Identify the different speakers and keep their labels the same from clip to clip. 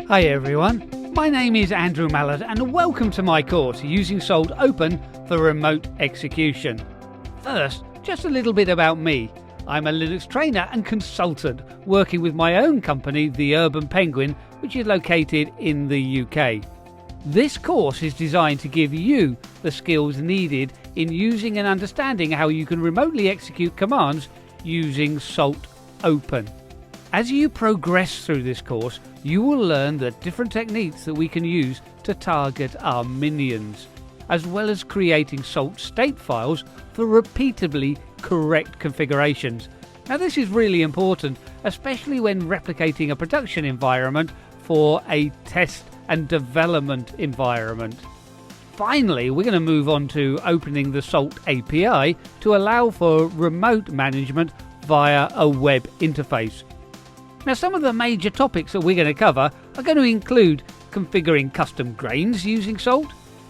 Speaker 1: Hi everyone, my name is Andrew Mallett and welcome to my course Using Salt Open for Remote Execution. First, just a little bit about me. I'm a Linux trainer and consultant working with my own company, the Urban Penguin, which is located in the UK. This course is designed to give you the skills needed in using and understanding how you can remotely execute commands using Salt Open. As you progress through this course, you will learn the different techniques that we can use to target our minions, as well as creating Salt state files for repeatably correct configurations. Now this is really important, especially when replicating a production environment for a test and development environment. Finally, we're going to move on to opening the Salt API to allow for remote management via a web interface. Now, some of the major topics that we're going to cover are going to include configuring custom grains using Salt,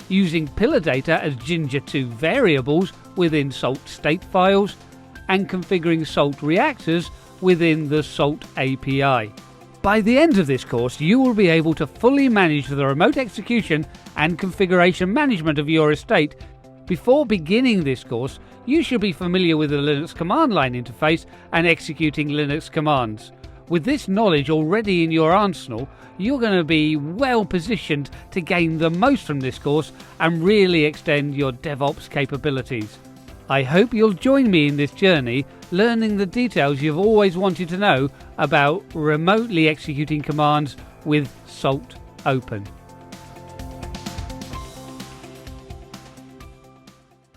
Speaker 1: using pillar data as Ginger2 variables within Salt state files, and configuring Salt reactors within the Salt API. By the end of this course, you will be able to fully manage the remote execution and configuration management of your estate. Before beginning this course, you should be familiar with the Linux command line interface and executing Linux commands. With this knowledge already in your arsenal, you're going to be well positioned to gain the most from this course and really extend your DevOps capabilities. I hope you'll join me in this journey, learning the details you've always wanted to know about remotely executing commands with Salt Open.